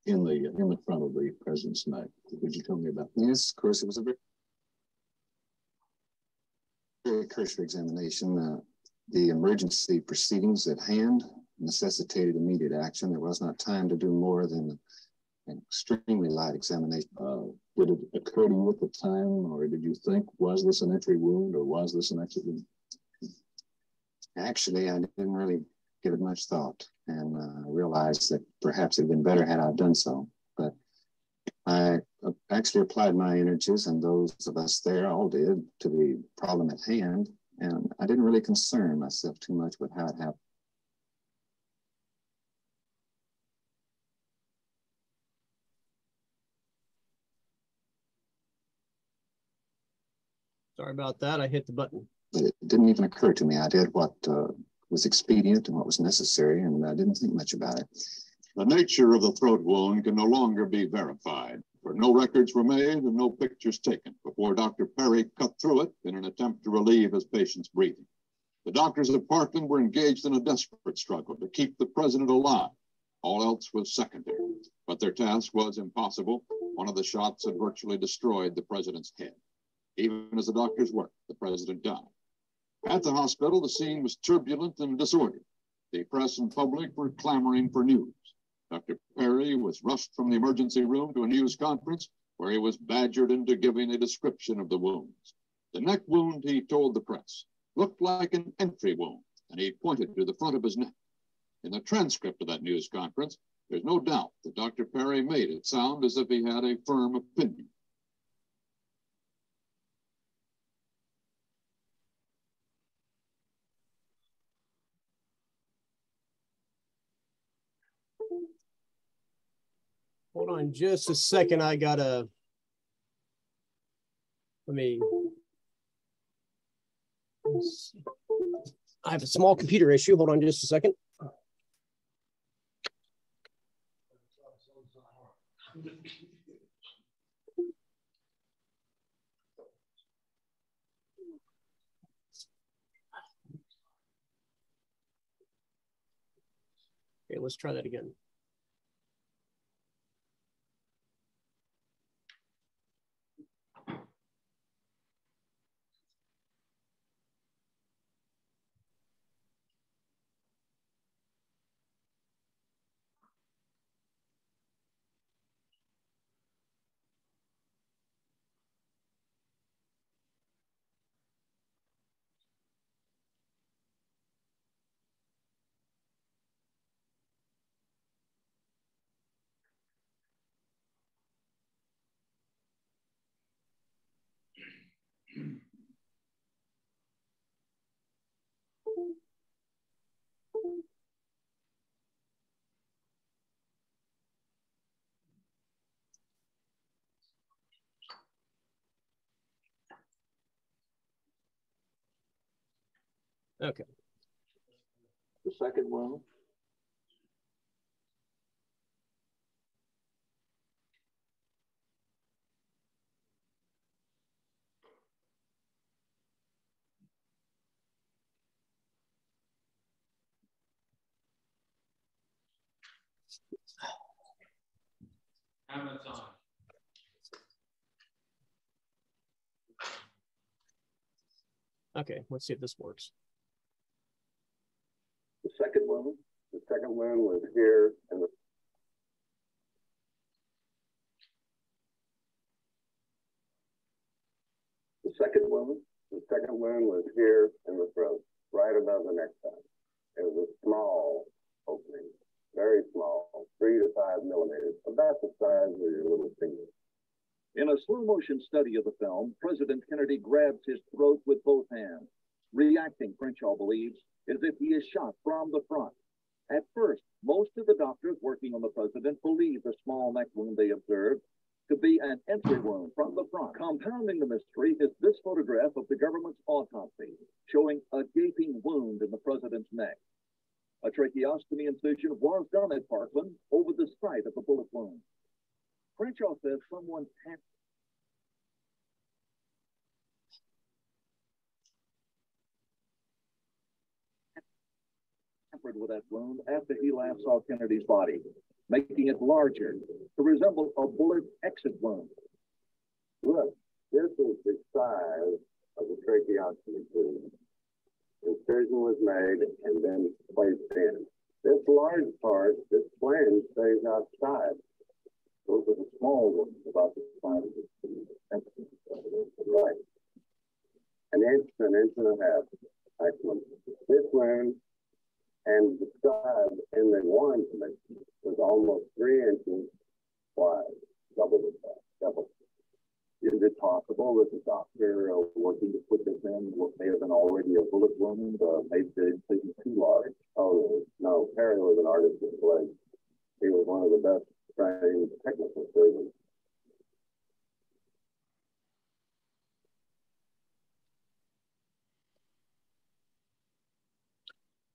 in the front of the president's neck. Could you tell me about that? Yes, of course. It was a very cursory examination. The emergency proceedings at hand necessitated immediate action. There was not time to do more than an extremely light examination. Did it occur to you at the time, or did you think, was this an entry wound or was this an exit wound? Actually, I didn't really give it much thought, and realized that perhaps it had been better had I done so. But I actually applied my energies, and those of us there all did, to the problem at hand, and I didn't really concern myself too much with how it happened. Sorry about that. I hit the button. But it didn't even occur to me. I did what was expedient and what was necessary, and I didn't think much about it. The nature of the throat wound can no longer be verified, for no records were made and no pictures taken before Dr. Perry cut through it in an attempt to relieve his patient's breathing. The doctors at Parkland were engaged in a desperate struggle to keep the president alive. All else was secondary, but their task was impossible. One of the shots had virtually destroyed the president's head. Even as the doctors worked, the president died. At the hospital, the scene was turbulent and disordered. The press and public were clamoring for news. Dr. Perry was rushed from the emergency room to a news conference where he was badgered into giving a description of the wounds. The neck wound, he told the press, looked like an entry wound, and he pointed to the front of his neck. In the transcript of that news conference, there's no doubt that Dr. Perry made it sound as if he had a firm opinion. Hold on just a second. I gotta, I have a small computer issue. Hold on just a second. Okay, let's try that again. Okay. The second wound? Amazon. Okay, let's see if this works. The second wound was here in the second wound was here in the throat, right above the necktie. It was a small opening, very small, 3 to 5 millimeters, about the size of your little finger. In a slow-motion study of the film, President Kennedy grabs his throat with both hands, reacting, Crenshaw believes, as if he is shot from the front. At first, most of the doctors working on the president believed the small neck wound they observed to be an entry wound from the front. Compounding the mystery is this photograph of the government's autopsy, showing a gaping wound in the president's neck. A tracheostomy incision was done at Parkland over the site of the bullet wound. Crenshaw says someone tampered with that wound after he last saw Kennedy's body. making it larger to resemble a bullet exit wound. Look, this is the size of the tracheostomy tube. Incision was made and then placed in. This large part, this flange, stays outside. Those are the small ones, about the size of the tube. Right. An inch and a half. Excellent. This wound and the stud in the warren connection was almost 3 inches wide, double the size, double. Is it possible that the doctor working to put this in may have been already a bullet wound, made the incision too large? Oh, no, Perry was an artist with legs. He was one of the best trained technical surgeons.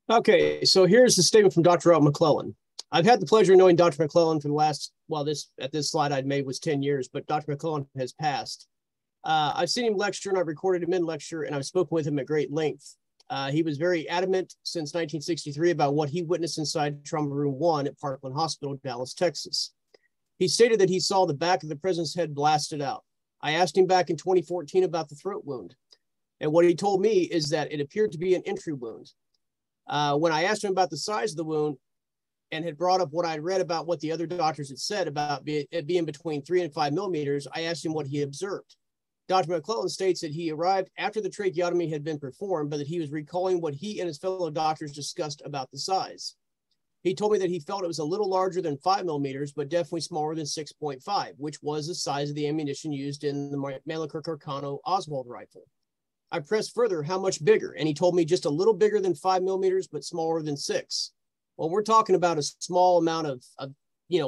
Okay, so here's the statement from Dr. Al McClellan. I've had the pleasure of knowing Dr. McClellan for the last, well, this slide I'd made was 10 years, but Dr. McClellan has passed. I've seen him lecture and I've recorded him in lecture and I've spoken with him at great length. He was very adamant since 1963 about what he witnessed inside Trauma Room 1 at Parkland Hospital, Dallas, Texas. He stated that he saw the back of the president's head blasted out. I asked him back in 2014 about the throat wound. And what he told me is that it appeared to be an entry wound. When I asked him about the size of the wound and had brought up what I'd read about what the other doctors had said about it being between 3 and 5 millimeters, I asked him what he observed. Dr. McClellan states that he arrived after the tracheotomy had been performed, but that he was recalling what he and his fellow doctors discussed about the size. He told me that he felt it was a little larger than 5 millimeters, but definitely smaller than 6.5, which was the size of the ammunition used in the Maliker-Carcano OSWALD rifle. I pressed further, how much bigger? And he told me just a little bigger than 5 millimeters, but smaller than 6. Well, we're talking about a small amount of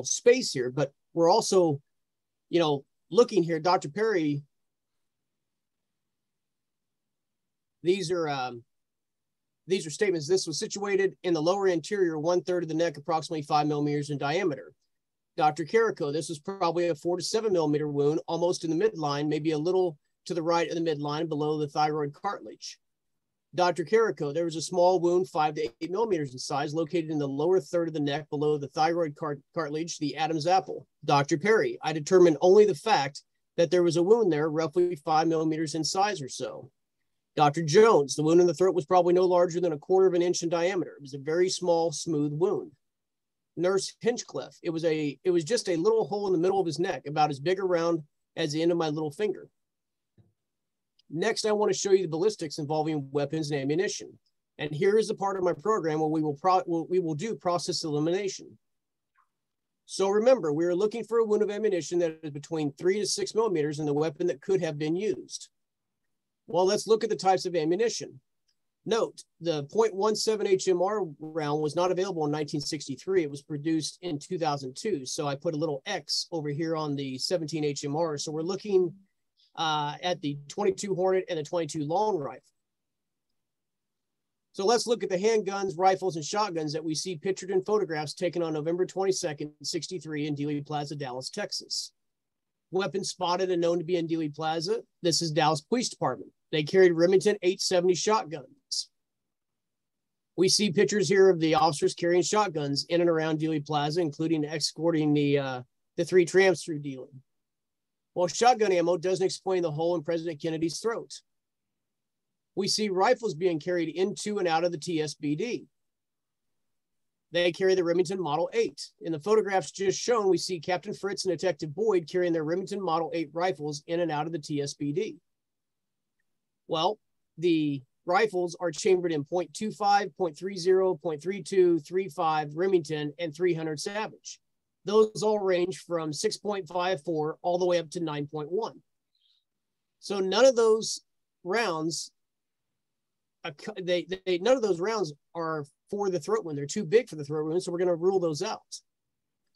space here, but we're also, looking here, Dr. Perry, these are statements. This was situated in the lower anterior, 1/3 of the neck, approximately 5 millimeters in diameter. Dr. Carrico, this was probably a 4 to 7 millimeter wound, almost in the midline, maybe a little to the right of the midline below the thyroid cartilage. Dr. Carrico, there was a small wound 5 to 8 millimeters in size located in the lower third of the neck below the thyroid cartilage, the Adam's apple. Dr. Perry, I determined only the fact that there was a wound there roughly 5 millimeters in size or so. Dr. Jones, the wound in the throat was probably no larger than 1/4 inch in diameter. It was a very small, smooth wound. Nurse Hinchcliffe, it was just a little hole in the middle of his neck, about as big around as the end of my little finger. Next, I want to show you the ballistics involving weapons and ammunition. And here is the part of my program where we will do process elimination. So remember, we are looking for a wound of ammunition that is between 3 to 6 millimeters in the weapon that could have been used. Well, let's look at the types of ammunition. Note, the .17 HMR round was not available in 1963. It was produced in 2002. So I put a little X over here on the 17 HMR. So we're looking at the 22 Hornet and the 22 Long Rifle. So let's look at the handguns, rifles, and shotguns that we see pictured in photographs taken on November 22nd, 63 in Dealey Plaza, Dallas, Texas. Weapons spotted and known to be in Dealey Plaza. This is Dallas Police Department. They carried Remington 870 shotguns. We see pictures here of the officers carrying shotguns in and around Dealey Plaza, including escorting the 3 tramps through Dealey. Well, shotgun ammo doesn't explain the hole in President Kennedy's throat. We see rifles being carried into and out of the TSBD. They carry the Remington Model 8. In the photographs just shown, we see Captain Fritz and Detective Boyd carrying their Remington Model 8 rifles in and out of the TSBD. Well, the rifles are chambered in .25, .30, .32, .35 Remington, and 300 Savage. Those all range from 6.54 all the way up to 9.1. So none of those rounds, none of those rounds are for the throat wound. They're too big for the throat wound, so we're going to rule those out.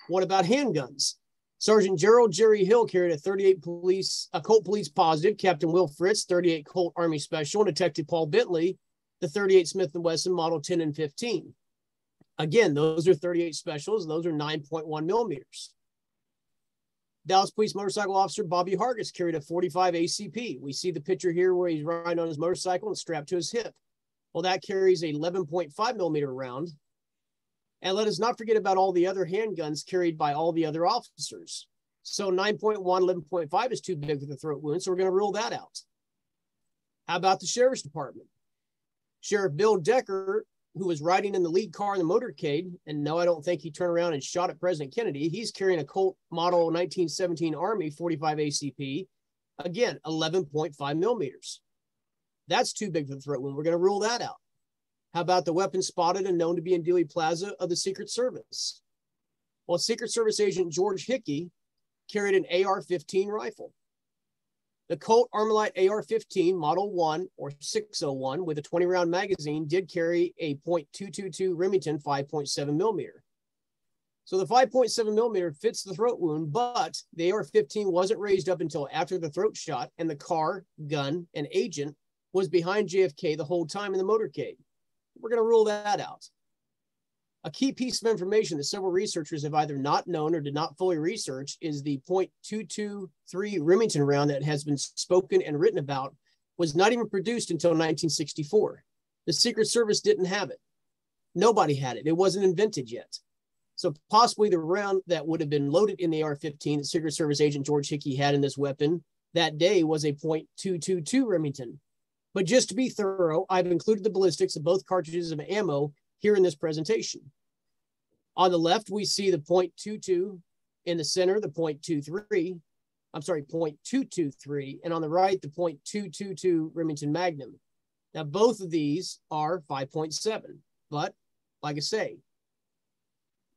What about handguns? Sergeant Gerald Jerry Hill carried a 38 Colt Police positive, Captain Will Fritz, 38 Colt Army Special, and Detective Paul Bentley, the 38 Smith & Wesson Model 10 and 15. Again, those are 38 specials. Those are 9.1 millimeters. Dallas Police Motorcycle Officer Bobby Hargis carried a 45 ACP. We see the picture here where he's riding on his motorcycle and strapped to his hip. Well, that carries a 11.5 millimeter round. And let us not forget about all the other handguns carried by all the other officers. So 9.1, 11.5 is too big for the throat wound, so we're going to rule that out. How about the Sheriff's Department? Sheriff Bill Decker, who was riding in the lead car in the motorcade, and no, I don't think he turned around and shot at President Kennedy. He's carrying a Colt Model 1917 Army 45 ACP, again, 11.5 millimeters. That's too big for the throat wound. We're going to rule that out. How about the weapon spotted and known to be in Dealey Plaza of the Secret Service? Well, Secret Service agent George Hickey carried an AR-15 rifle. The Colt ArmaLite AR-15 Model 1 or 601 with a 20-round magazine did carry a .222 Remington 5.7 millimeter. So the 5.7 millimeter fits the throat wound, but the AR-15 wasn't raised up until after the throat shot, and the car, gun, and agent was behind JFK the whole time in the motorcade. We're going to rule that out. A key piece of information that several researchers have either not known or did not fully research is the .223 Remington round that has been spoken and written about was not even produced until 1964. The Secret Service didn't have it. Nobody had it. It wasn't invented yet. So possibly the round that would have been loaded in the AR-15 that Secret Service agent George Hickey had in this weapon that day was a .222 Remington. But just to be thorough, I've included the ballistics of both cartridges of ammo here in this presentation. On the left, we see the .22, in the center, the .223, and on the right, the .222 Remington Magnum. Now, both of these are 5.7, but like I say,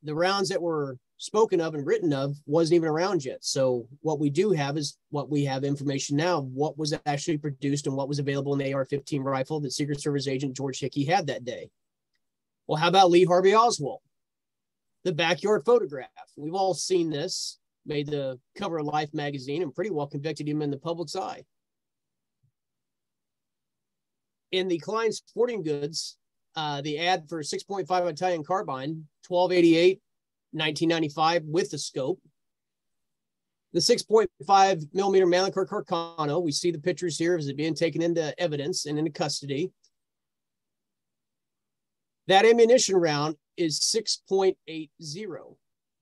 the rounds that were spoken of and written of wasn't even around yet. So what we do have is what we have information now, what was actually produced and what was available in the AR-15 rifle that Secret Service agent George Hickey had that day. Well, how about Lee Harvey Oswald? The backyard photograph. We've all seen this, made the cover of Life magazine and pretty well convicted him in the public's eye. In the Klein Sporting Goods, the ad for 6.5 Italian carbine, 1288, 1995 with the scope. The 6.5 millimeter Mannlicher Carcano, we see the pictures here as it being taken into evidence and into custody. That ammunition round is 6.80.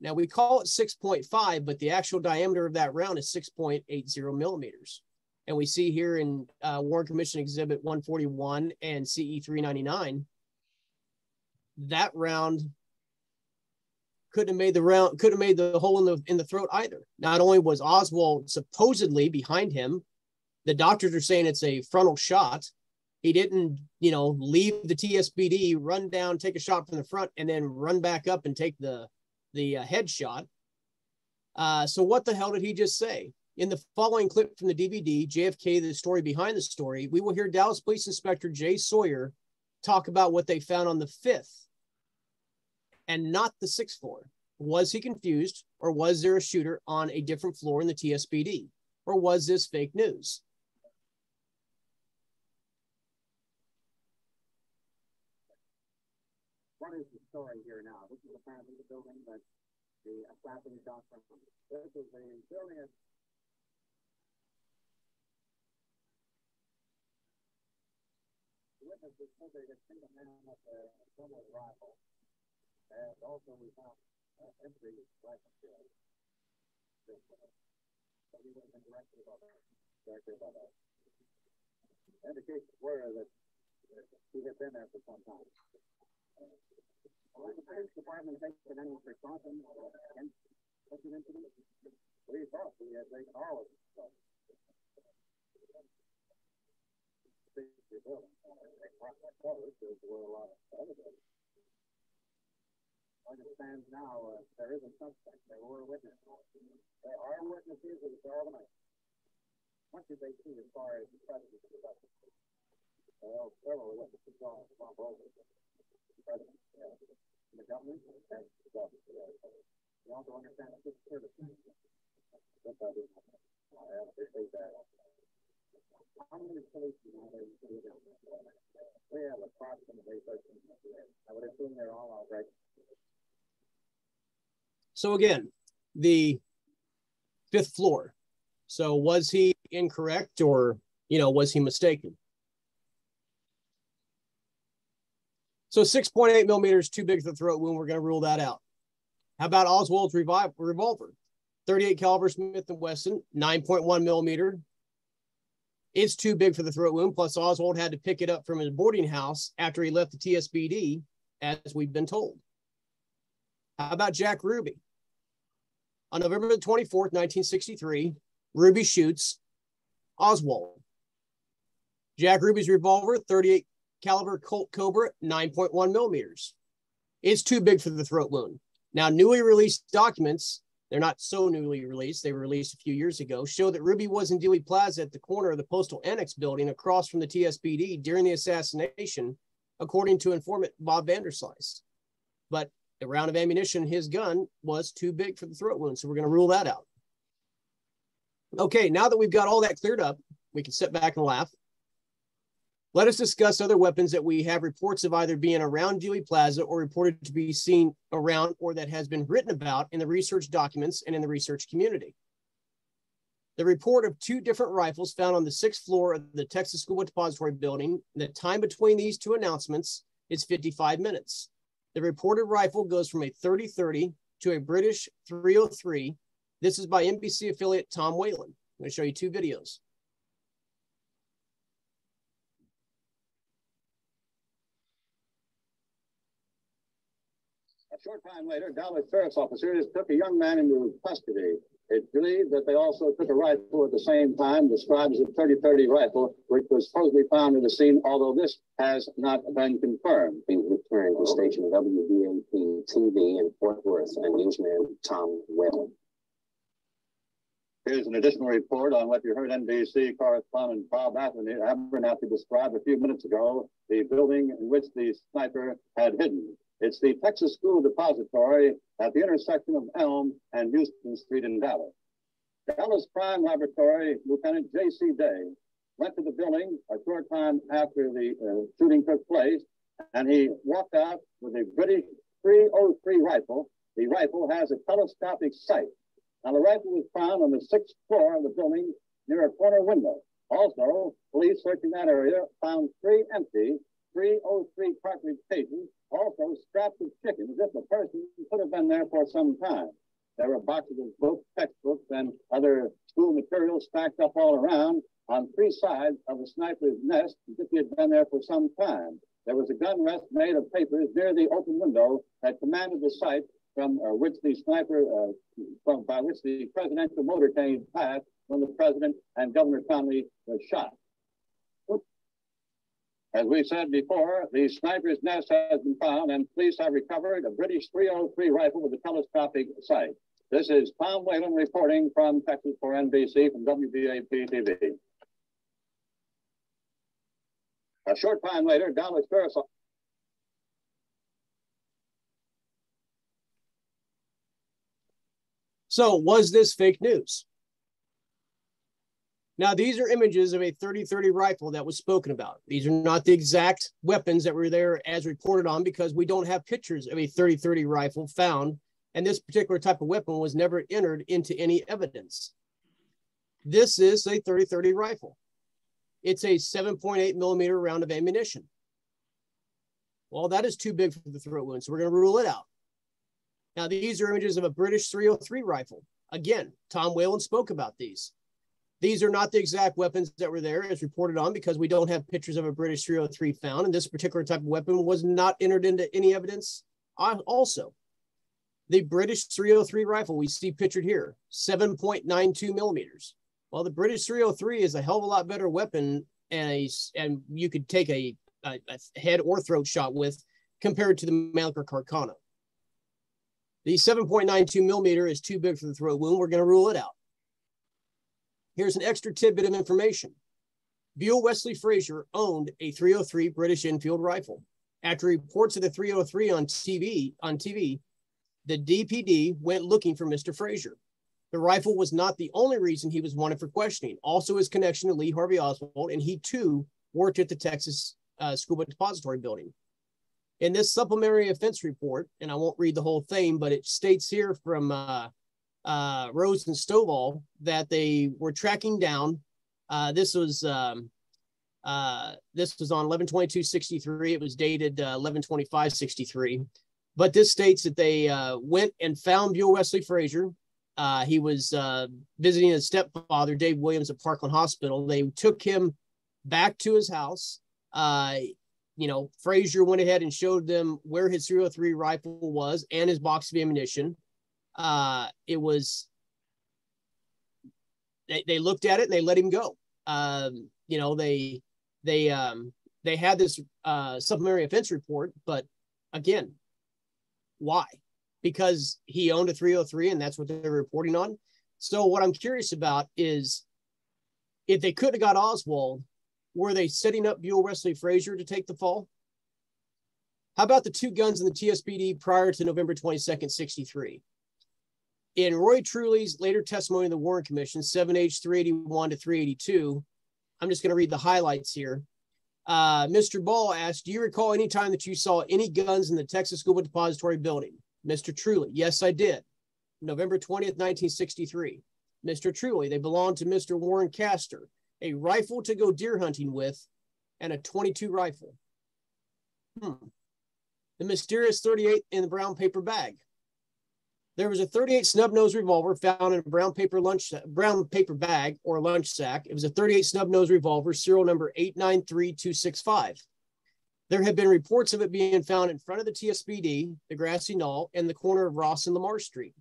Now we call it 6.5, but the actual diameter of that round is 6.80 millimeters. And we see here in Warren Commission Exhibit 141 and CE 399, that round couldn't have made the hole in the throat either. Not only was Oswald supposedly behind him, the doctors are saying it's a frontal shot. He didn't, leave the TSBD, run down, take a shot from the front, and then run back up and take the head shot. So what the hell did he just say? In the following clip from the DVD, JFK, the story behind the story, we will hear Dallas Police Inspector Jay Sawyer talk about what they found on the 5th and not the 6th floor. Was he confused, or was there a shooter on a different floor in the TSBD? Or was this fake news? What is the story here now? This is apparently the building that the assassin shot from. This is the building of witnesses said they had seen a man with a similar rifle. And also we found empty rifle shells. So we would have been directly above us. Indications were that he had been there for some time. The police department taken any precautions against such an incident? We thought we had taken all of it. There were a lot of evidence. As it stands now, there is a suspect. There were witnesses. There are witnesses of the organization. What did they see as far as the president of the suspect? Well, several witnesses saw both the president and the government and the government. You also understand that this service. Yes, I do. I appreciate that. How many police do you have in the city? We have approximately 13. I would assume they're all outright. So again, the 5th floor. So was he incorrect, or, was he mistaken? So 6.8 millimeters, too big for the throat wound. We're going to rule that out. How about Oswald's revolver? 38 caliber Smith & Wesson, 9.1 millimeter. It's too big for the throat wound. Plus, Oswald had to pick it up from his boarding house after he left the TSBD, as we've been told. How about Jack Ruby? On November the 24th, 1963, Ruby shoots Oswald. Jack Ruby's revolver, 38 caliber Colt Cobra, 9.1 millimeters. It's too big for the throat wound. Now, newly released documents, they're not so newly released, they were released a few years ago, show that Ruby was in Dealey Plaza at the corner of the Postal Annex building across from the TSBD during the assassination, according to informant Bob Vanderslice. But the round of ammunition, his gun, was too big for the throat wound, so we're going to rule that out. Okay, now that we've got all that cleared up, we can sit back and laugh. Let us discuss other weapons that we have reports of either being around Dealey Plaza or reported to be seen around or that has been written about in the research documents and in the research community. The report of 2 different rifles found on the 6th floor of the Texas School Depository Building. The time between these 2 announcements is 55 minutes. The reported rifle goes from a 30-30 to a British 303. This is by NBC affiliate Tom Whalen. I'm going to show you 2 videos. A short time later, Dallas sheriff's officers took a young man into custody. It's believed that they also took a rifle at the same time, described as a 30-30 rifle, which was supposedly found at the scene, although this has not been confirmed. He returned to station WVAP-TV in Fort Worth and newsman Tom Whalen. Here's an additional report on what you heard NBC correspondent Bob Abernathy described a few minutes ago, the building in which the sniper had hidden. It's the Texas School Depository at the intersection of Elm and Houston Street in Dallas. Dallas Crime Laboratory Lieutenant J.C. Day went to the building a short time after the shooting took place, and he walked out with a British 303 rifle. The rifle has a telescopic sight. Now, the rifle was found on the 6th floor of the building near a corner window. Also, police searching that area found 3 empty 303 cartridge cases, also straps of chicken, as if the person could have been there for some time. There were boxes of books, textbooks, and other school materials stacked up all around on 3 sides of the sniper's nest, as if he had been there for some time. There was a gun rest made of papers near the open window that commanded the site from which the sniper, by which the presidential motorcade passed when the president and Governor Connally was shot. As we said before, the sniper's nest has been found, and police have recovered a British 303 rifle with a telescopic sight. This is Tom Whalen reporting from Texas for NBC from WVAP-TV. A short time later, Dallas sheriff's. So was this fake news? Now, these are images of a 30-30 rifle that was spoken about. These are not the exact weapons that were there as reported on, because we don't have pictures of a 30-30 rifle found, and this particular type of weapon was never entered into any evidence. This is a 30-30 rifle. It's a 7.8 millimeter round of ammunition. Well, that is too big for the throat wound, so we're going to rule it out. Now, these are images of a British 303 rifle. Again, Tom Whalen spoke about these. These are not the exact weapons that were there as reported on, because we don't have pictures of a British 303 found, and this particular type of weapon was not entered into any evidence. Also, the British 303 rifle we see pictured here, 7.92 millimeters. Well, the British 303 is a hell of a lot better weapon, and you could take a head or throat shot with, compared to the Mannlicher Carcano. The 7.92 millimeter is too big for the throat wound. We're going to rule it out. Here's an extra tidbit of information. Buell Wesley Frazier owned a 303 British Enfield rifle. After reports of the 303 on TV, the DPD went looking for Mr. Frazier. The rifle was not the only reason he was wanted for questioning. Also, his connection to Lee Harvey Oswald, and he too worked at the Texas School Depository Building. In this supplementary offense report, and I won't read the whole thing, but it states here from Rose and Stovall that they were tracking down. This was This was on 11/22/63. It was dated 11/25/63. But this states that they went and found Buell Wesley Frazier. He was visiting his stepfather, Dave Williams, at Parkland Hospital. They took him back to his house. You know, Frazier went ahead and showed them where his 303 rifle was and his box of ammunition. It was, they looked at it and they let him go. You know, they had this supplementary offense report, but again, why? Because he owned a 303 and that's what they're reporting on. So what I'm curious about is, if they couldn't have got Oswald, were they setting up Buell Wesley Frazier to take the fall? How about the two guns in the TSPD prior to November 22nd, 63? In Roy Truly's later testimony in the Warren Commission, 7H 381 to 382, I'm just going to read the highlights here. Mr. Ball asked, do you recall any time that you saw any guns in the Texas School Book Depository building? Mr. Truly, yes, I did. November 20th, 1963. Mr. Truly, they belonged to Mr. Warren Castor, a rifle to go deer hunting with, and a .22 rifle. The mysterious 38 in the brown paper bag. There was a 38 snub-nose revolver found in a brown paper bag or lunch sack. It was a 38 snub-nose revolver, serial number 893265. There had been reports of it being found in front of the TSPD, the grassy knoll, and the corner of Ross and Lamar Street.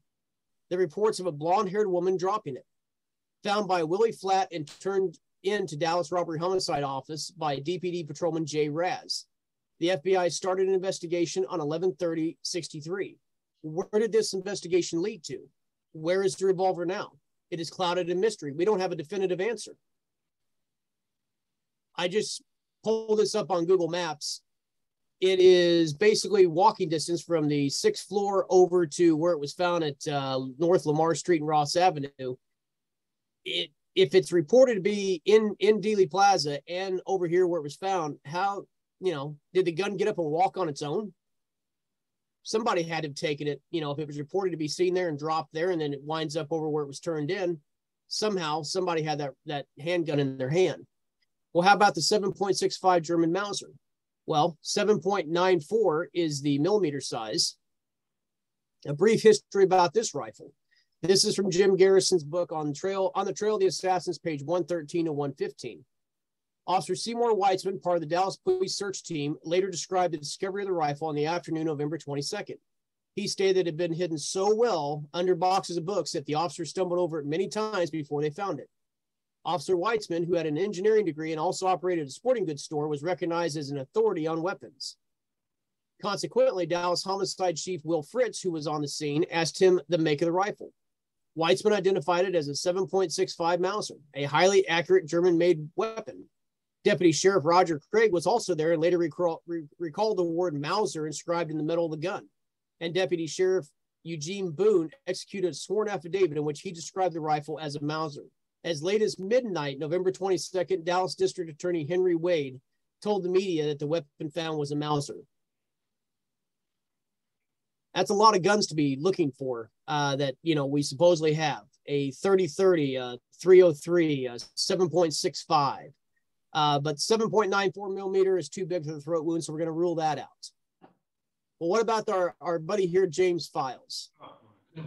The reports of a blonde-haired woman dropping it, found by Willie Flatt and turned into Dallas Robbery Homicide Office by DPD Patrolman J. Raz. The FBI started an investigation on 11/30/63. Where did this investigation lead to? Where is the revolver now? It is clouded in mystery. We don't have a definitive answer. I just pulled this up on Google Maps. It is basically walking distance from the 6th floor over to where it was found at North Lamar Street and Ross Avenue. If it's reported to be in Dealey Plaza and over here where it was found, how, you know, did the gun get up and walk on its own? Somebody had to have taken it, you know, if it was reported to be seen there and dropped there and then it winds up over where it was turned in, somehow somebody had that handgun in their hand. Well, how about the 7.65 German Mauser? Well, 7.94 is the millimeter size. A brief history about this rifle. This is from Jim Garrison's book On the Trail of the Assassins, page 113 to 115. Officer Seymour Weitzman, part of the Dallas Police search team, later described the discovery of the rifle on the afternoon of November 22nd. He stated it had been hidden so well under boxes of books that the officer stumbled over it many times before they found it. Officer Weitzman, who had an engineering degree and also operated a sporting goods store, was recognized as an authority on weapons. Consequently, Dallas Homicide Chief Will Fritz, who was on the scene, asked him the make of the rifle. Weitzman identified it as a 7.65 Mauser, a highly accurate German-made weapon. Deputy Sheriff Roger Craig was also there and later recalled the word Mauser inscribed in the metal of the gun. And Deputy Sheriff Eugene Boone executed a sworn affidavit in which he described the rifle as a Mauser. As late as midnight, November 22nd, Dallas District Attorney Henry Wade told the media that the weapon found was a Mauser. That's a lot of guns to be looking for that, you know, we supposedly have. A 30-30, a 303, a 7.65. But 7.94 millimeter is too big for the throat wound, so we're going to rule that out. Well, what about our buddy here, James Files?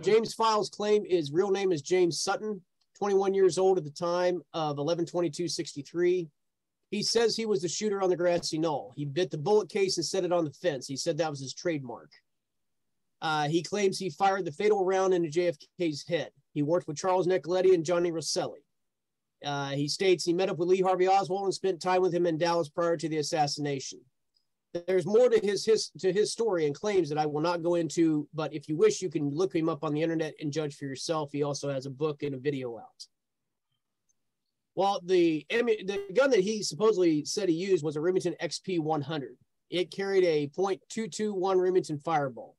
James Files' his real name is James Sutton, 21 years old at the time of 11/22/63. He says he was the shooter on the grassy knoll. He bit the bullet case and set it on the fence. He said that was his trademark. He claims he fired the fatal round into JFK's head. He worked with Charles Nicoletti and Johnny Rosselli. He states he met up with Lee Harvey Oswald and spent time with him in Dallas prior to the assassination. There's more to his story and claims that I will not go into, but if you wish, you can look him up on the internet and judge for yourself. He also has a book and a video out. Well, the gun that he supposedly said he used was a Remington XP 100. It carried a .221 Remington fireball,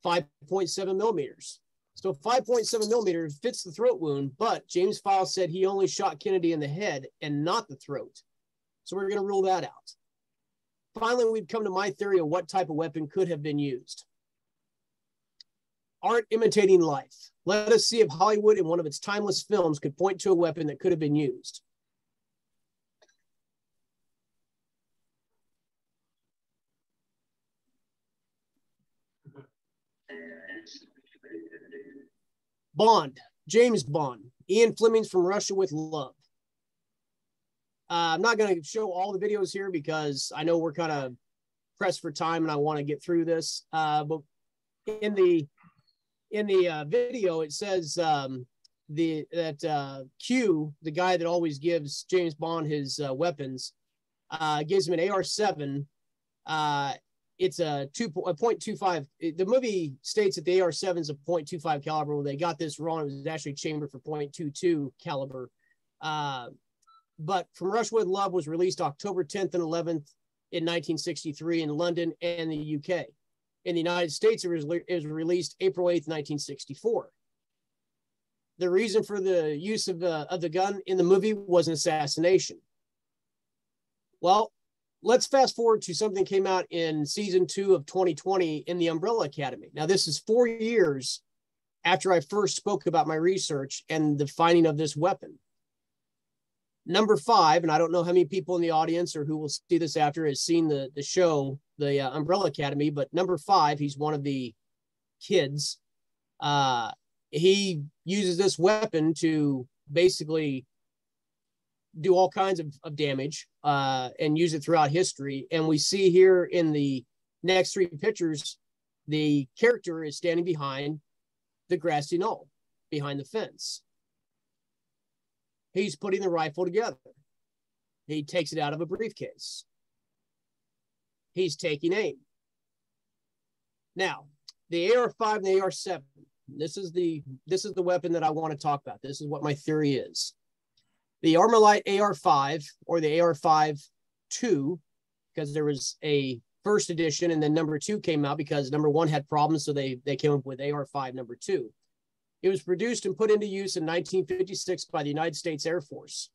5.7 millimeters. So 5.7 millimeters fits the throat wound, but James Files said he only shot Kennedy in the head and not the throat. So we're going to rule that out. Finally, we've come to my theory of what type of weapon could have been used. Art imitating life. Let us see if Hollywood in one of its timeless films could point to a weapon that could have been used. Bond, James Bond, Ian Fleming's From Russia with Love. I'm not going to show all the videos here because I know we're kind of pressed for time and I want to get through this. But in the video, it says Q, the guy that always gives James Bond his weapons, gives him an AR-7. It's a 0.25. The movie states that the AR-7 is a 0.25 caliber. Well, they got this wrong. It was actually chambered for 0.22 caliber. But From Russia with Love was released October 10th and 11th in 1963 in London and the UK. In the United States, it was released April 8th, 1964. The reason for the use of the gun in the movie was an assassination. Well, let's fast forward to something that came out in season 2 of 2020 in the Umbrella Academy. Now, this is 4 years after I first spoke about my research and the finding of this weapon. Number 5, and I don't know how many people in the audience or who will see this after has seen the show, the Umbrella Academy, but number 5, he's one of the kids. He uses this weapon to basically do all kinds of damage and use it throughout history. And we see here in the next 3 pictures, the character is standing behind the grassy knoll, behind the fence. He's putting the rifle together. He takes it out of a briefcase. He's taking aim. Now, the AR-5 and the AR-7, this is the weapon that I want to talk about. This is what my theory is. The ArmaLite AR-5 or the AR-5-2, because there was a first edition and then number 2 came out because number 1 had problems, so they came up with AR-5 number 2. It was produced and put into use in 1956 by the United States Air Force.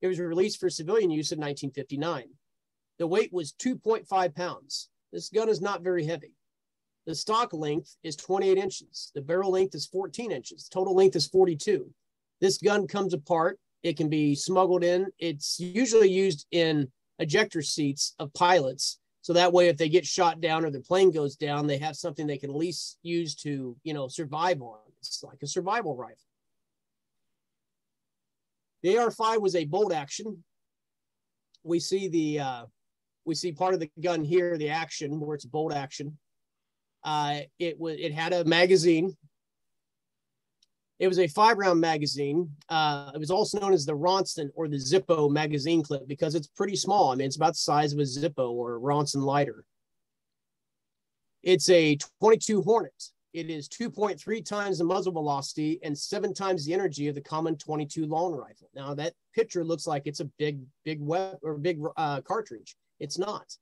It was released for civilian use in 1959. The weight was 2.5 pounds. This gun is not very heavy. The stock length is 28 inches. The barrel length is 14 inches. Total length is 42. This gun comes apart. It can be smuggled in. It's usually used in ejector seats of pilots. So that way, if they get shot down or the plane goes down, they have something they can at least use to, survive on. It's like a survival rifle. The AR-5 was a bolt action. We see part of the gun here, the action where it's bolt action. It had a magazine. It was a 5-round magazine. It was also known as the Ronson or the Zippo magazine clip because it's pretty small. I mean, it's about the size of a Zippo or a Ronson lighter. It's a 22 Hornet. It is 2.3 times the muzzle velocity and 7 times the energy of the common 22 long rifle. Now that picture looks like it's a big weapon or big cartridge. It's not.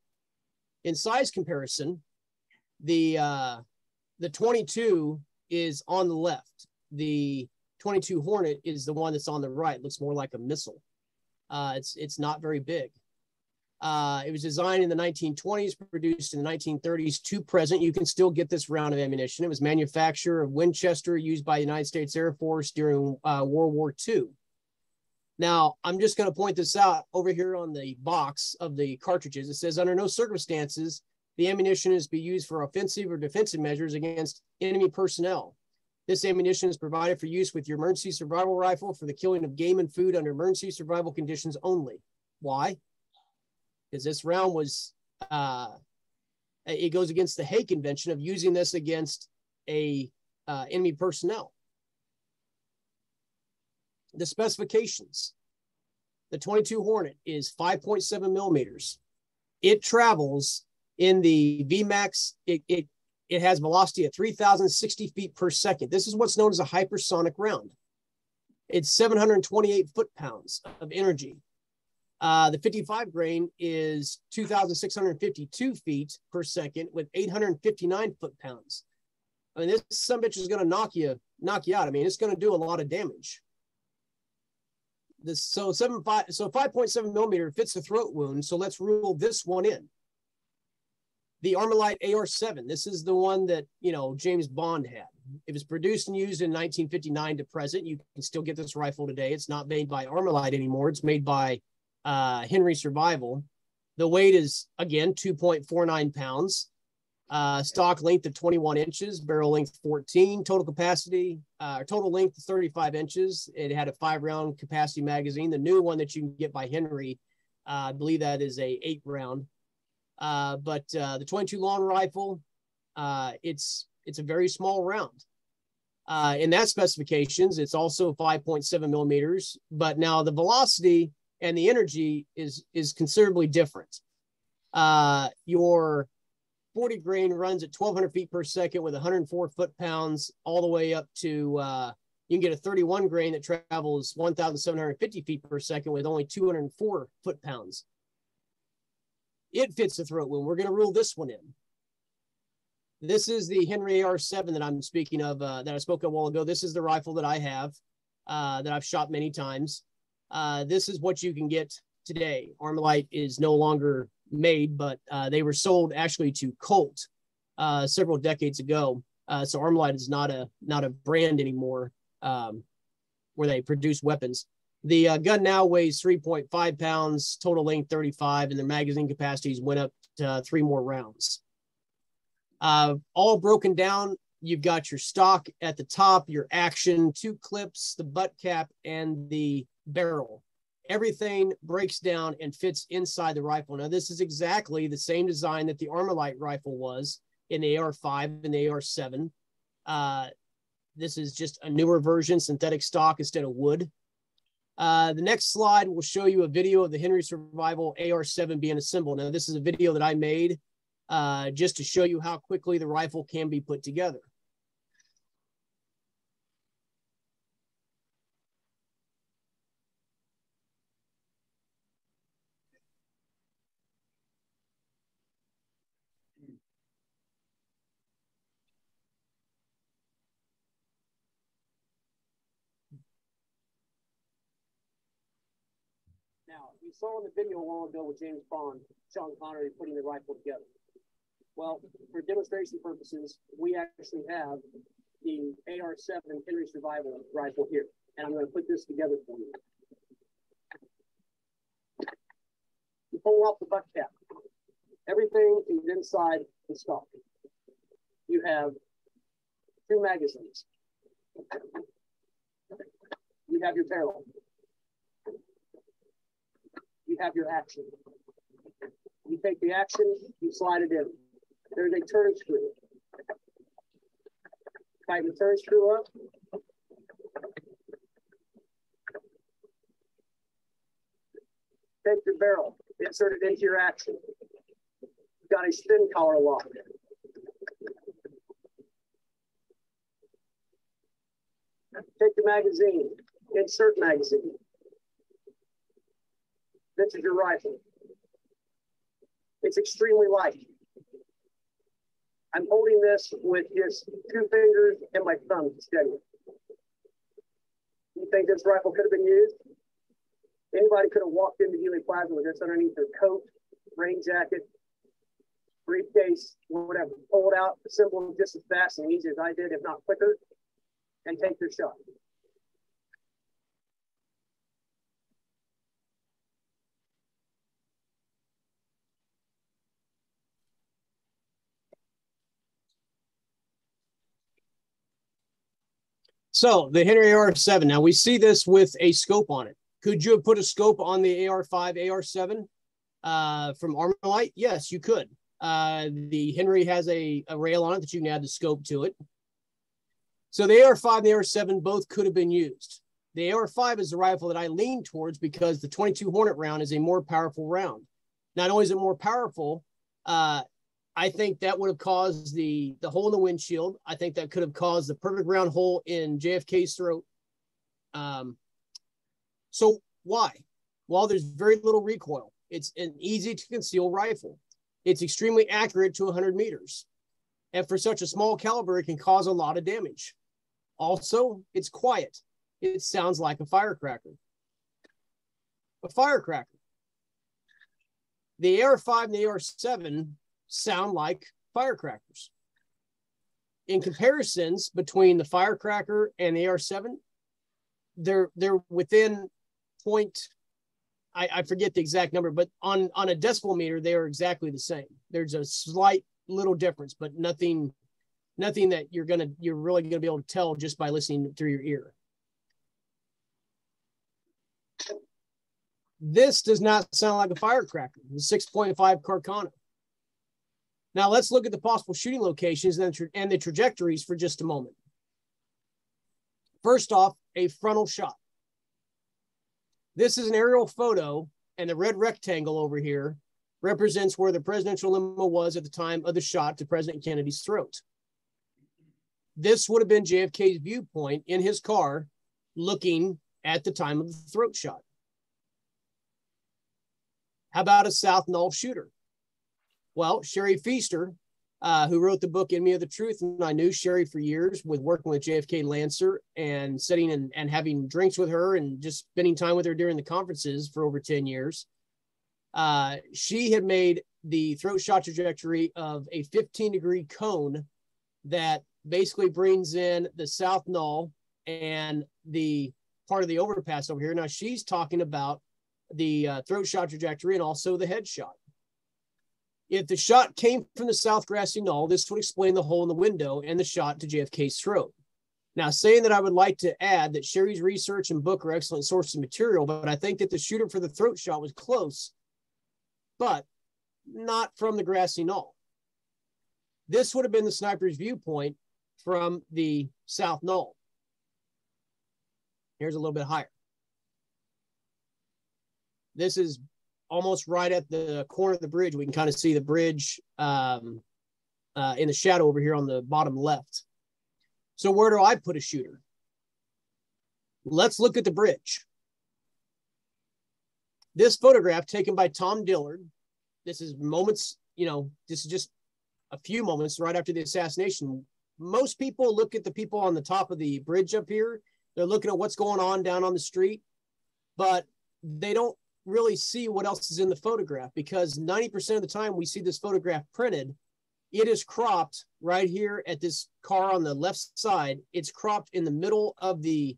In size comparison, the 22 is on the left. The 22 Hornet is the one that's on the right. It looks more like a missile. It's not very big. It was designed in the 1920s, produced in the 1930s to present. You can still get this round of ammunition. It was manufactured of Winchester, used by the United States Air Force during World War II. Now, I'm just going to point this out over here on the box of the cartridges. It says, under no circumstances, the ammunition is to be used for offensive or defensive measures against enemy personnel. This ammunition is provided for use with your emergency survival rifle for the killing of game and food under emergency survival conditions only. Why? Because this round was, it goes against the Hague Convention of using this against enemy personnel. The specifications. The 22 Hornet is 5.7 millimeters. It travels in the VMAX. It has velocity at 3,060 feet per second. This is what's known as a hypersonic round. It's 728 foot-pounds of energy. The 55 grain is 2,652 feet per second with 859 foot-pounds. I mean, this some bitch is going to knock you out. I mean, it's going to do a lot of damage. So 5.7 millimeter fits the throat wound. So let's rule this one in. The ArmaLite AR-7. This is the one that, James Bond had. It was produced and used in 1959 to present. You can still get this rifle today. It's not made by ArmaLite anymore. It's made by Henry Survival. The weight is, again, 2.49 pounds. Stock length of 21 inches, barrel length 14, total capacity, total length of 35 inches. It had a 5-round capacity magazine. The new one that you can get by Henry, I believe that is a 8-round. But the 22 long rifle, it's a very small round. In that specifications, it's also 5.7 millimeters, but now the velocity and the energy is considerably different. Your 40 grain runs at 1,200 feet per second with 104 foot-pounds, all the way up to, you can get a 31 grain that travels 1,750 feet per second with only 204 foot-pounds. It fits the throat wound. We're going to rule this one in. This is the Henry AR-7 that I'm speaking of, that I spoke of a while ago. This is the rifle that I have, that I've shot many times. This is what you can get today. ArmaLite is no longer made, but they were sold actually to Colt several decades ago. So ArmaLite is not a brand anymore, where they produce weapons. The gun now weighs 3.5 pounds, total length 35, and their magazine capacities went up to 3 more rounds. All broken down, you've got your stock at the top, your action, 2 clips, the butt cap, and the barrel. Everything breaks down and fits inside the rifle. Now, this is exactly the same design that the ArmaLite rifle was in the AR-5 and the AR-7. This is just a newer version, synthetic stock instead of wood. The next slide will show you a video of the Henry Survival AR-7 being assembled. Now, this is a video that I made just to show you how quickly the rifle can be put together. Now, you saw in the video a while ago with James Bond, Sean Connery putting the rifle together. Well, for demonstration purposes, we actually have the AR-7 Henry Survival rifle here, and I'm going to put this together for you. You pull off the butt cap. Everything is inside the stock. You have 2 magazines. You have your barrel. You have your action. You take the action, you slide it in. There's a turn screw. Tighten the turn screw up. Take your barrel, insert it into your action. You've got a spin collar lock. Take the magazine, insert magazine. This is your rifle. It's extremely light. I'm holding this with just 2 fingers and my thumb steady. You think this rifle could have been used? Anybody could have walked into Dealey Plaza with this underneath their coat, rain jacket, briefcase, whatever. Pull it out, assemble just as fast and easy as I did, if not quicker, and take their shot. So the Henry AR-7, now we see this with a scope on it. Could you have put a scope on the AR-5, AR-7 from ArmaLite? Yes, you could. The Henry has a rail on it that you can add the scope to it. So the AR-5 and the AR-7 both could have been used. The AR-5 is the rifle that I lean towards because the 22 Hornet round is a more powerful round. Not only is it more powerful, I think that would have caused the hole in the windshield. I think that could have caused the perfect round hole in JFK's throat. So why? Well, there's very little recoil. It's an easy to conceal rifle. It's extremely accurate to 100 meters. And for such a small caliber, it can cause a lot of damage. Also, it's quiet. It sounds like a firecracker. A firecracker. The AR-5 and the AR-7 sound like firecrackers. In comparisons between the firecracker and the AR-7, they're within point, I forget the exact number, but on a decimal meter, they are exactly the same. There's a slight little difference, but nothing that you're really gonna be able to tell just by listening through your ear. This does not sound like a firecracker. The 6.5 Carcano. Now let's look at the possible shooting locations and the trajectories for just a moment. First off, a frontal shot. This is an aerial photo, and the red rectangle over here represents where the presidential limo was at the time of the shot to President Kennedy's throat. This would have been JFK's viewpoint in his car looking at the time of the throat shot. How about a South Knoll shooter? Well, Sherry Feaster, who wrote the book Enemy of the Truth, and I knew Sherry for years with working with JFK Lancer and sitting and having drinks with her and just spending time with her during the conferences for over 10 years. She had made the throat shot trajectory of a 15-degree cone that basically brings in the South Knoll and the part of the overpass over here. Now she's talking about the throat shot trajectory and also the head shot. If the shot came from the South Grassy Knoll, this would explain the hole in the window and the shot to JFK's throat. Now, saying that, I would like to add that Sherry's research and book are excellent sources of material, but I think that the shooter for the throat shot was close, but not from the Grassy Knoll. This would have been the sniper's viewpoint from the South Knoll. Here's a little bit higher. This is almost right at the corner of the bridge. We can kind of see the bridge in the shadow over here on the bottom left. So where do I put a shooter? Let's look at the bridge. This photograph taken by Tom Dillard. This is moments, this is just a few moments right after the assassination. Most people look at the people on the top of the bridge up here. They're looking at what's going on down on the street, but they don't really see what else is in the photograph, because 90% of the time we see this photograph printed, it is cropped right here at this car on the left side. It's cropped in the middle of the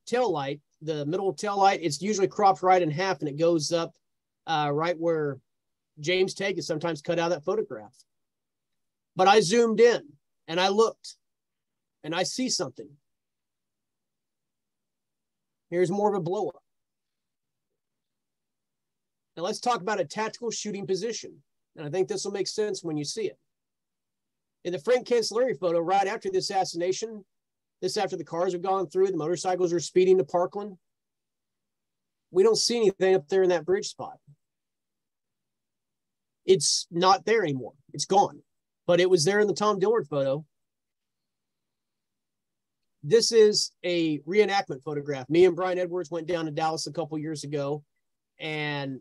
tail light. The middle tail light, it's usually cropped right in half, and it goes up right where James Tague is sometimes cut out of that photograph. But I zoomed in and I looked and I see something. Here's more of a blow up. Now let's talk about a tactical shooting position. And I think this will make sense when you see it. In the Frank Cancelleri photo, right after the assassination, this after the cars have gone through, the motorcycles are speeding to Parkland. We don't see anything up there in that bridge spot. It's not there anymore. It's gone. But it was there in the Tom Dillard photo. This is a reenactment photograph. Me and Brian Edwards went down to Dallas a couple years ago, and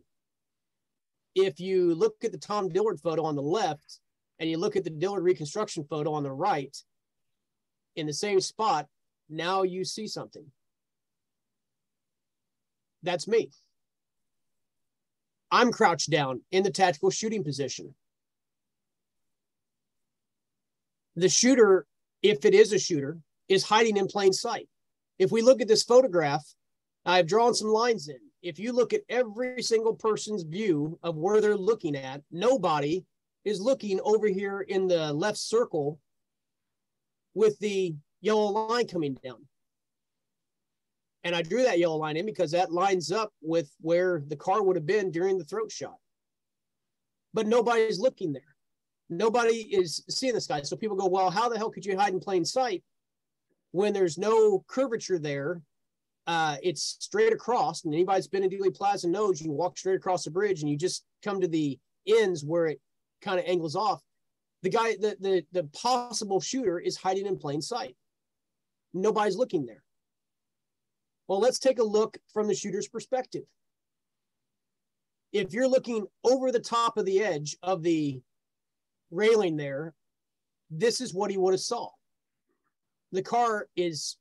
if you look at the Tom Dillard photo on the left and you look at the Dillard reconstruction photo on the right, in the same spot, now you see something. That's me. I'm crouched down in the tactical shooting position. The shooter, if it is a shooter, is hiding in plain sight. If we look at this photograph, I've drawn some lines in. If you look at every single person's view of where they're looking at, nobody is looking over here in the left circle with the yellow line coming down. And I drew that yellow line in because that lines up with where the car would have been during the throat shot. But nobody's looking there. Nobody is seeing this guy. So people go, well, how the hell could you hide in plain sight when there's no curvature there? It's straight across, and anybody that's been in Dealey Plaza knows you can walk straight across the bridge and you just come to the ends where it kind of angles off. The guy, the possible shooter is hiding in plain sight. Nobody's looking there. Well, let's take a look from the shooter's perspective. If you're looking over the top of the edge of the railing there, this is what he would have saw. The car is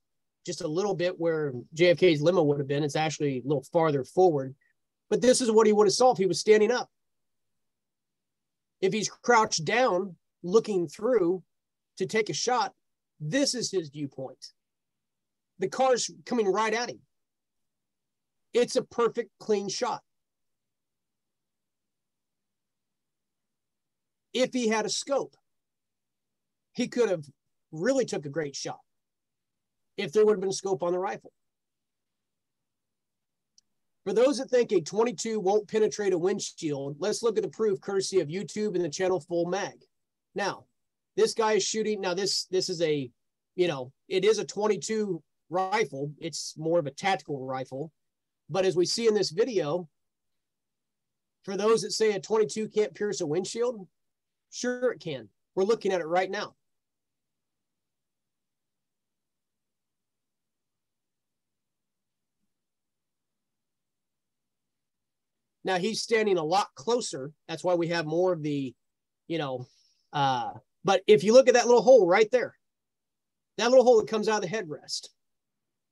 just a little bit where JFK's limo would have been. It's actually a little farther forward, but this is what he would have saw if he was standing up. If he's crouched down, looking through to take a shot, this is his viewpoint. The car's coming right at him. It's a perfect, clean shot. If he had a scope, he could have really took a great shot if there would have been a scope on the rifle. For those that think a 22 won't penetrate a windshield, let's look at the proof courtesy of YouTube and the channel Full Mag. Now, this guy is shooting. Now, this is a, it is a 22 rifle. It's more of a tactical rifle. But as we see in this video, for those that say a 22 can't pierce a windshield, sure it can. We're looking at it right now. Now he's standing a lot closer. That's why we have more of the, but if you look at that little hole right there, that little hole that comes out of the headrest,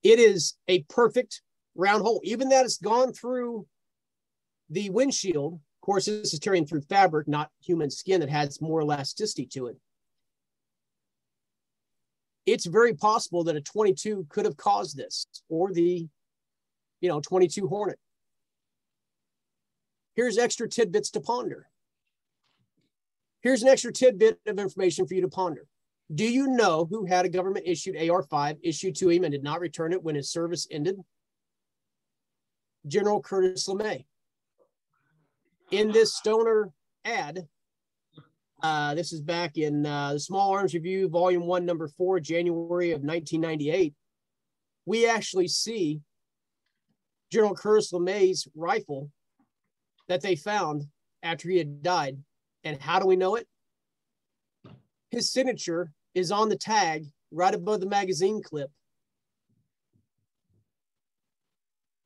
it is a perfect round hole. Even that it's gone through the windshield. Of course, this is tearing through fabric, not human skin that has more elasticity to it. It's very possible that a 22 could have caused this, or the, 22 Hornet. Here's extra tidbits to ponder. Here's an extra tidbit of information for you to ponder. Do you know who had a government-issued AR-5 issued to him and did not return it when his service ended? General Curtis LeMay. In this Stoner ad, this is back in the Small Arms Review, Volume 1, Number 4, January of 1998. We actually see General Curtis LeMay's rifle that they found after he had died. And how do we know it? His signature is on the tag right above the magazine clip.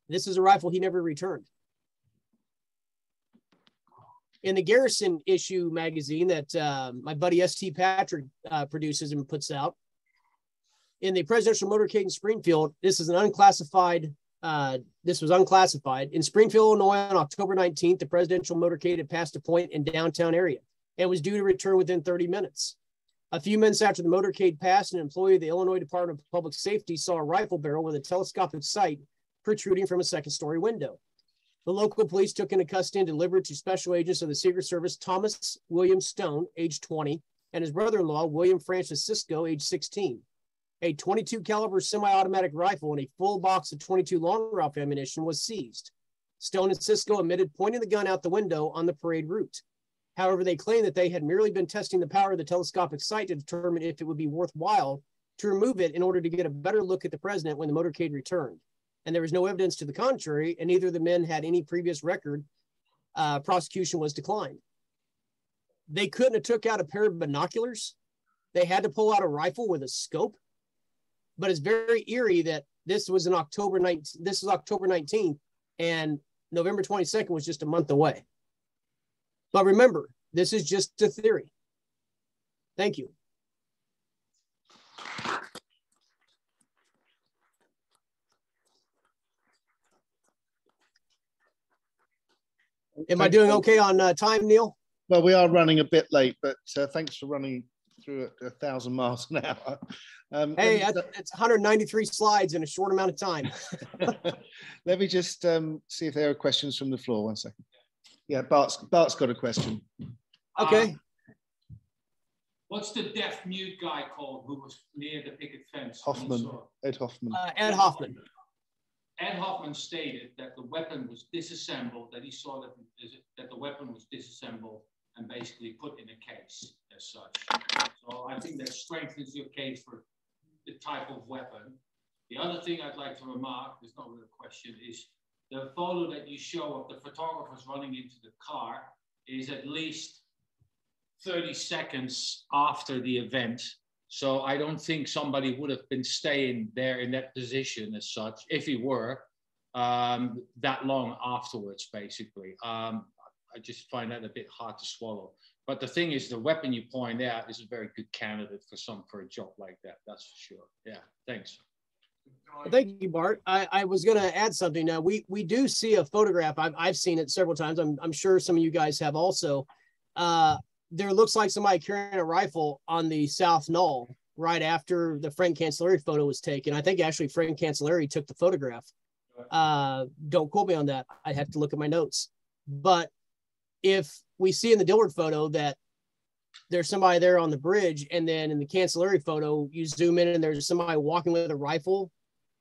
This is a rifle he never returned. In the Garrison issue magazine that my buddy S.T. Patrick produces and puts out, in the presidential motorcade in Springfield, this is an unclassified, this was unclassified. In Springfield, Illinois, on October 19th, the presidential motorcade had passed a point in downtown area and was due to return within 30 minutes. A few minutes after the motorcade passed, an employee of the Illinois Department of Public Safety saw a rifle barrel with a telescopic sight protruding from a second-story window. The local police took into custody and delivered to special agents of the Secret Service Thomas William Stone, age 20, and his brother-in-law, William Francis Cisco, age 16. A 22 caliber semi-automatic rifle and a full box of 22 long rifle ammunition was seized. Stone and Cisco admitted pointing the gun out the window on the parade route. However, they claimed that they had merely been testing the power of the telescopic sight to determine if it would be worthwhile to remove it in order to get a better look at the president when the motorcade returned. And there was no evidence to the contrary, and neither of the men had any previous record. Prosecution was declined. They couldn't have took out a pair of binoculars. They had to pull out a rifle with a scope. But it's very eerie that this was in October 19th. This is October 19th, and November 22nd was just a month away. But remember, this is just a theory. Thank you. Am I doing okay on time, Neil? Well, we are running a bit late, but thanks for running through at 1,000 miles an hour. Hey, it's 193 slides in a short amount of time. Let me just see if there are questions from the floor. 1 second. Yeah, Bart's got a question. Okay. What's the deaf mute guy called who was near the picket fence? Hoffman, Ed Hoffman. Ed Hoffman. Ed Hoffman stated that the weapon was disassembled, that he saw that the weapon was disassembled and basically put in a case as such. So I think that strengthens your case for the type of weapon. The other thing I'd like to remark, there's not really a question, is the photo that you show of the photographers running into the car is at least 30 seconds after the event. So I don't think somebody would have been staying there in that position as such, if he were, that long afterwards, basically. I just find that a bit hard to swallow. But the thing is, the weapon you point out is a very good candidate for a job like that. That's for sure. Yeah, thanks. Thank you, Bart. I was going to add something. Now, we do see a photograph. I've seen it several times. I'm sure some of you guys have also. There looks like somebody carrying a rifle on the South Knoll right after the Frank Cancelleri photo was taken. I think actually Frank Cancelleri took the photograph. Don't quote me on that. I have to look at my notes. But if we see in the Dillard photo that there's somebody there on the bridge, and then in the cancellary photo, you zoom in and there's somebody walking with a rifle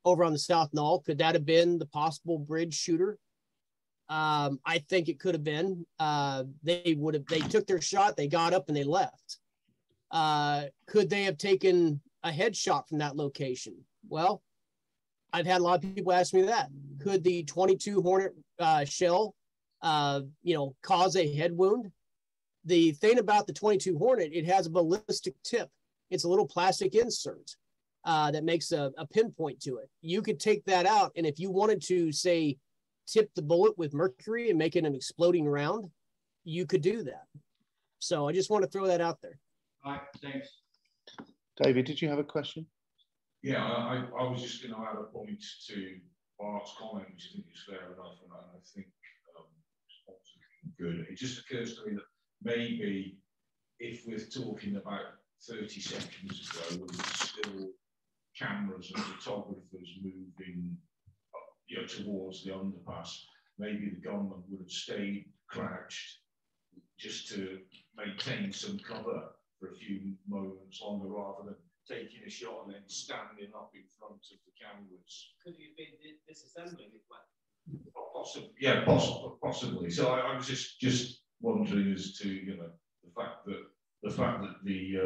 over on the South Knoll. Could that have been the possible bridge shooter? I think it could have been. They took their shot, they got up and they left. Could they have taken a headshot from that location? Well, I've had a lot of people ask me that. Could the 22 Hornet shell, cause a head wound? The thing about the 22 Hornet, it has a ballistic tip. It's a little plastic insert that makes a pinpoint to it. You could take that out, and if you wanted to, say, tip the bullet with mercury and make it an exploding round, you could do that. So I just want to throw that out there. All right, thanks. David, did you have a question? Yeah, I was just going to add a point to Bart's comment, which I think is fair enough, and I think it's good. It just occurs to me that maybe if we're talking about 30 seconds ago, there was still cameras and photographers moving towards the underpass, maybe the gunman would have stayed crouched just to maintain some cover for a few moments longer rather than taking a shot and then standing up in front of the cameras. Could you have been disassembling it? Possibly, yeah, possibly. So I was just wondering as to the fact that the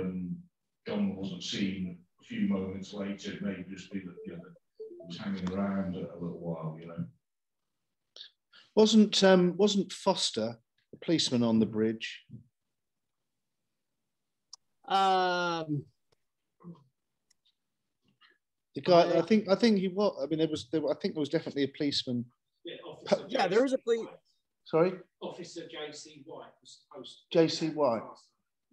gun wasn't seen a few moments later. It may just be that it was hanging around a little while. Wasn't Foster a policeman on the bridge? The guy, I think he was. I mean, I think there was definitely a policeman. Yeah, there was a police. Sorry? Officer J.C. White was supposed to. J.C. White.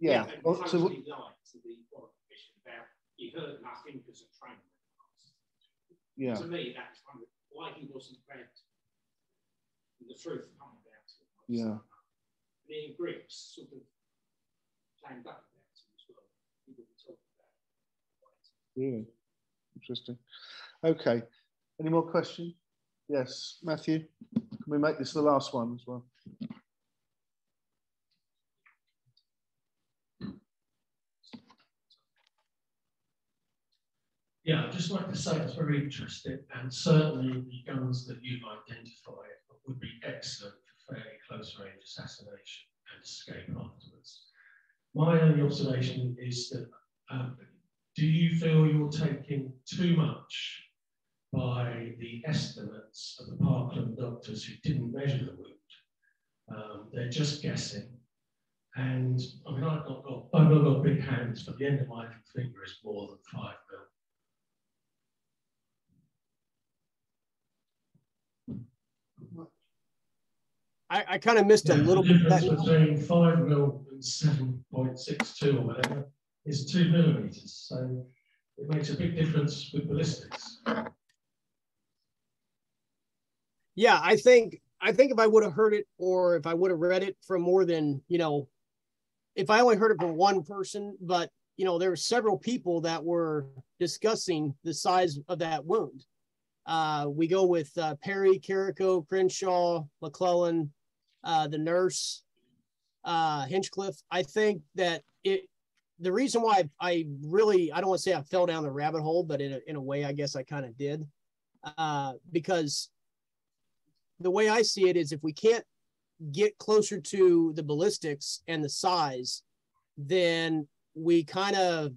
Yeah. And totally lied to the Warrant Commission about he heard nothing because a train went past. Yeah. To me, that's kind of why he wasn't read. The truth come about to him. Yeah. And Ian Griggs sort of claimed up about him as well. He wouldn't talk about it. Really? Interesting. Okay. Any more questions? Yes, Matthew. Can we make this the last one as well? Yeah, I'd just like to say it's very interesting, and certainly the guns that you've identified would be excellent for fairly close range assassination and escape afterwards. My only observation is that do you feel you're taking too much by the estimates of the Parkland doctors who didn't measure the wound? They're just guessing. And I mean, I've not got big hands, but the end of my finger is more than 5 mil. I kind of missed a little bit. The bit. difference between 5 mil and 7.62 or whatever is 2 millimeters. So it makes a big difference with ballistics. Yeah, I think if I would have heard it, or if I would have read it from more than, if I only heard it from one person, but there were several people that were discussing the size of that wound. We go with Perry, Carrico, Crenshaw, McClellan, the nurse, Hinchcliffe. I think that the reason why I don't want to say I fell down the rabbit hole, but in a way, I guess I kind of did, because the way I see it is if we can't get closer to the ballistics and the size, then we kind of,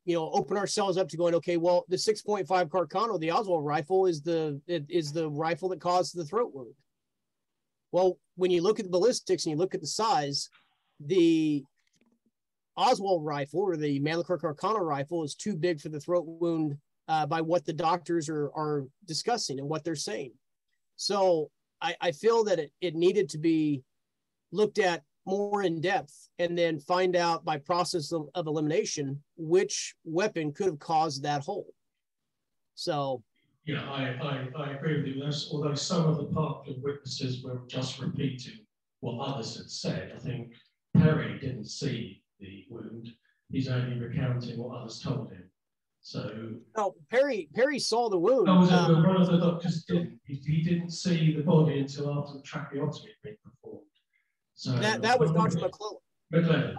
open ourselves up to going, okay, well, the 6.5 Carcano, the Oswald rifle is the rifle that caused the throat wound. Well, when you look at the ballistics and you look at the size, the Oswald rifle or the Mannlicher Carcano rifle is too big for the throat wound by what the doctors are discussing and what they're saying. So I feel that it needed to be looked at more in depth and then find out by process of elimination which weapon could have caused that hole. So yeah, I agree with you. Although some of the Parkland witnesses were just repeating what others had said, I think Perry didn't see the wound. He's only recounting what others told him. So no, Perry saw the wound. No, was it one of the doctors didn't? He didn't see the body until after the tracheotomy had been performed. So that was Dr. McClellan. McClellan,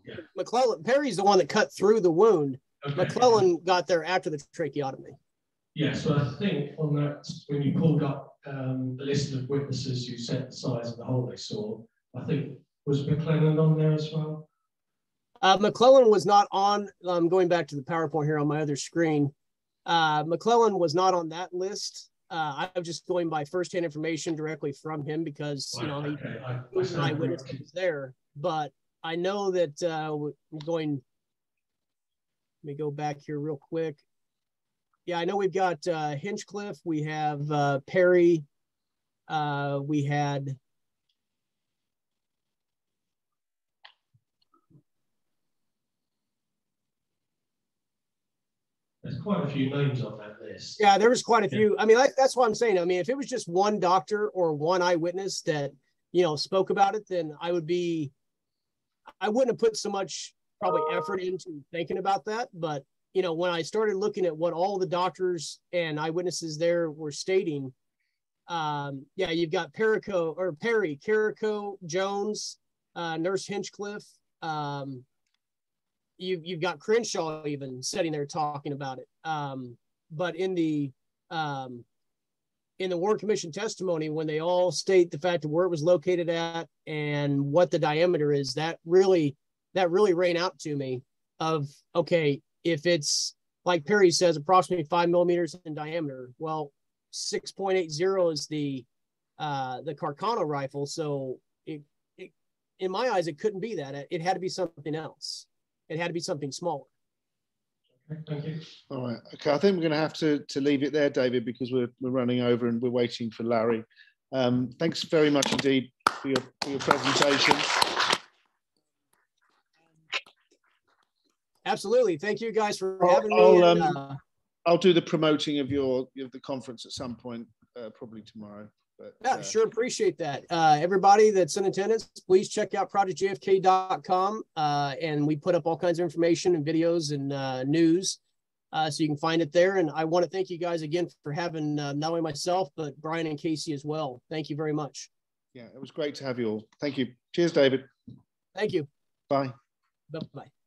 yeah. McClellan, Perry's the one that cut through the wound. Okay. McClellan got there after the tracheotomy. Yeah, so I think on that, when you pulled up the list of witnesses who said the size of the hole they saw, I think, was McClellan on there as well? McClellan was not on, going back to the PowerPoint here on my other screen. McClellan was not on that list. I'm just going by firsthand information directly from him because, you know, he was an eyewitness that was there. But I know that we're going, let me go back here real quick. Yeah, I know we've got Hinchcliffe, we have Perry, we had. There's quite a few names on that list. Yeah, there was quite a few. I mean, that's what I'm saying. I mean, if it was just one doctor or one eyewitness that, you know, spoke about it, then I wouldn't have put so much probably effort into thinking about that. But, you know, when I started looking at what all the doctors and eyewitnesses there were stating, yeah, you've got Perry, Carrico, Jones, Nurse Hinchcliffe, you've got Crenshaw even sitting there talking about it. But in the Warren Commission testimony, when they all state the fact of where it was located at and what the diameter is, that really rang out to me of, okay, if it's like Perry says, approximately 5 millimeters in diameter, well, 6.80 is the Carcano rifle. So in my eyes, it couldn't be that. It had to be something else. It had to be something smaller. Okay, thank you. All right. Okay, I think we're going to have to leave it there, David, because we're running over and we're waiting for Larry. Thanks very much indeed for your presentation. Absolutely. Thank you guys for having me. I'll do the promoting of the conference at some point, probably tomorrow. But, yeah, sure. Appreciate that. Everybody that's in attendance, please check out projectjfk.com. And we put up all kinds of information and videos and news. So you can find it there. And I want to thank you guys again for having not only myself, but Brian and Casey as well. Thank you very much. Yeah, it was great to have you all. Thank you. Cheers, David. Thank you. Bye. Bye-bye.